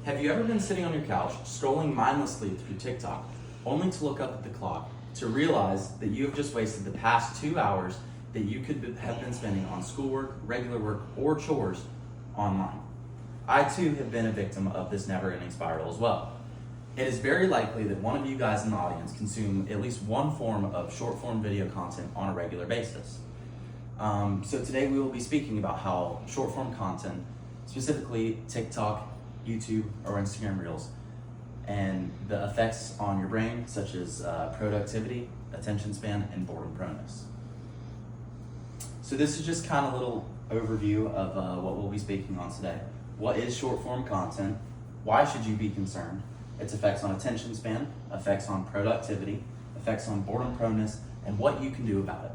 Have you ever been sitting on your couch, scrolling mindlessly through TikTok, only to look up at the clock to realize that you have just wasted the past 2 hours that you could have been spending on schoolwork, regular work, or chores online? I too have been a victim of this never-ending spiral as well. It is very likely that one of you guys in the audience consume at least one form of short-form video content on a regular basis. So today we will be speaking about how short-form content, specifically TikTok, YouTube, or Instagram Reels, and the effects on your brain, such as productivity, attention span, and boredom proneness. So this is just kind of a little overview of what we'll be speaking on today. What is short-form content? Why should you be concerned? Its effects on attention span, effects on productivity, effects on boredom proneness, and what you can do about it.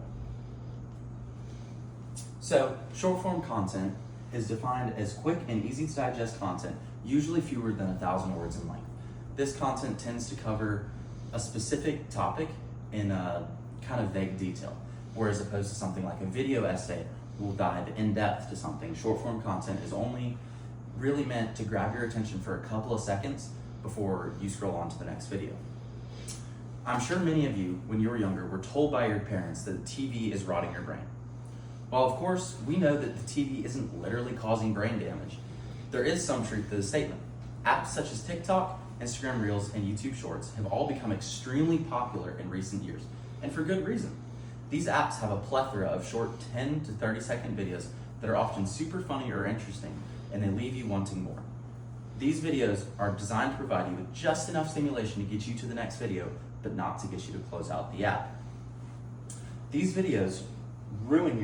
So, short-form content is defined as quick and easy to digest content, usually fewer than 1,000 words in length. This content tends to cover a specific topic in a kind of vague detail, whereas opposed to something like a video essay will dive in depth to something. Short-form content is only really meant to grab your attention for a couple of seconds before you scroll on to the next video. I'm sure many of you, when you were younger, were told by your parents that the TV is rotting your brain. While of course, we know that the TV isn't literally causing brain damage, there is some truth to the statement. Apps such as TikTok, Instagram Reels, and YouTube Shorts have all become extremely popular in recent years, and for good reason. These apps have a plethora of short 10 to 30 second videos that are often super funny or interesting, and they leave you wanting more. These videos are designed to provide you with just enough stimulation to get you to the next video, but not to get you to close out the app. These videos ruin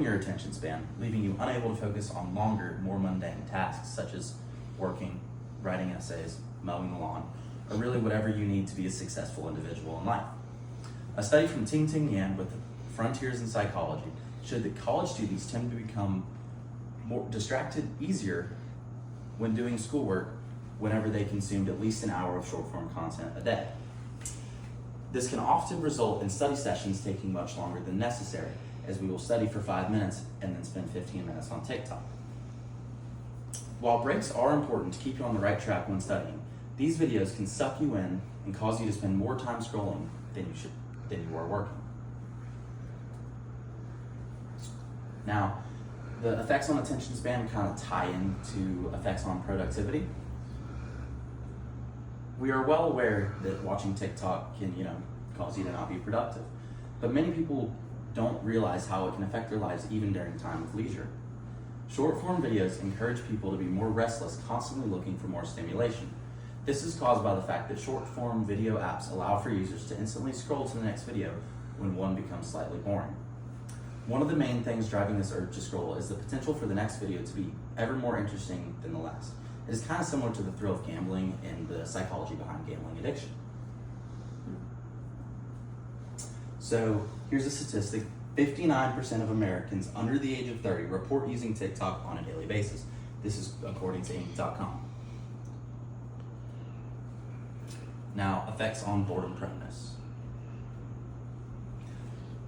your attention span, leaving you unable to focus on longer, more mundane tasks such as working, writing essays, mowing the lawn, or really whatever you need to be a successful individual in life. A study from Ting Ting Yan with Frontiers in Psychology showed that college students tend to become more distracted easier when doing schoolwork whenever they consumed at least an hour of short-form content a day. This can often result in study sessions taking much longer than necessary, as we will study for 5 minutes and then spend 15 minutes on TikTok. While breaks are important to keep you on the right track when studying, these videos can suck you in and cause you to spend more time scrolling than you are working. Now, the effects on attention span kind of tie into effects on productivity. We are well aware that watching TikTok can, cause you to not be productive, but many people don't realize how it can affect their lives even during time of leisure. Short-form videos encourage people to be more restless, constantly looking for more stimulation. This is caused by the fact that short-form video apps allow for users to instantly scroll to the next video when one becomes slightly boring. One of the main things driving this urge to scroll is the potential for the next video to be ever more interesting than the last. It is kind of similar to the thrill of gambling and the psychology behind gambling addiction. So here's a statistic. 59% of Americans under the age of 30 report using TikTok on a daily basis. This is according to Inc.com. Now, effects on boredom proneness.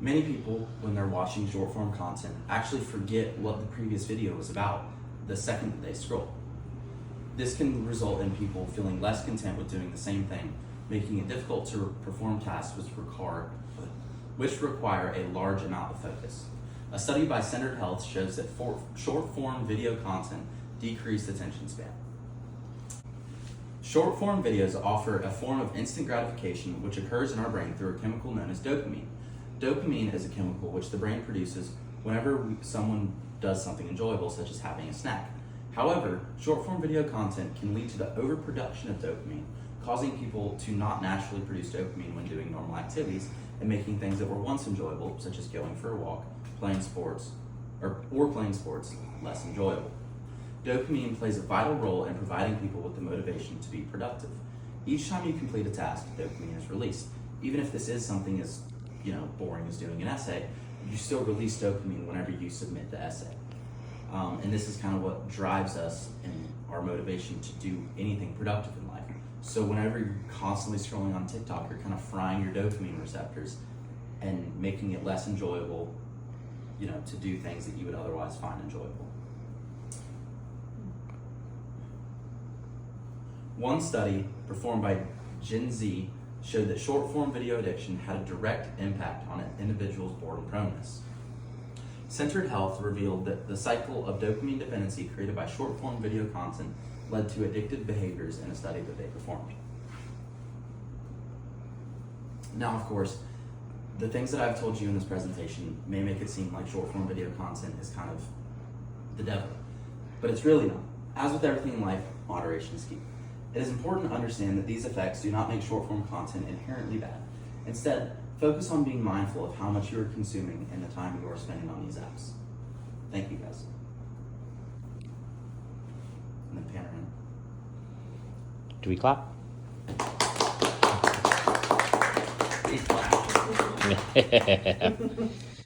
Many people, when they're watching short-form content, actually forget what the previous video was about the second that they scroll. This can result in people feeling less content with doing the same thing, making it difficult to perform tasks which require a large amount of focus. A study by Centered Health shows that short-form video content decreased attention span. Short-form videos offer a form of instant gratification which occurs in our brain through a chemical known as dopamine. Dopamine is a chemical which the brain produces whenever someone does something enjoyable, such as having a snack. However, short-form video content can lead to the overproduction of dopamine, causing people to not naturally produce dopamine when doing normal activities and making things that were once enjoyable, such as going for a walk, playing sports, less enjoyable. Dopamine plays a vital role in providing people with the motivation to be productive. Each time you complete a task, dopamine is released. Even if this is something as boring as doing an essay, you still release dopamine whenever you submit the essay. And this is kind of what drives us in our motivation to do anything productive in life. So whenever you're constantly scrolling on TikTok, you're kind of frying your dopamine receptors and making it less enjoyable, to do things that you would otherwise find enjoyable. One study performed by Gen Z showed that short form video addiction had a direct impact on an individual's boredom proneness. Centered Health revealed that the cycle of dopamine dependency created by short form video content led to addictive behaviors in a study that they performed. Now, of course, the things that I've told you in this presentation may make it seem like short form video content is kind of the devil, but it's really not. As with everything in life, moderation is key. It is important to understand that these effects do not make short form content inherently bad. Instead, focus on being mindful of how much you are consuming and the time you are spending on these apps. Thank you, guys. And then pan around. Do we clap? Please clap.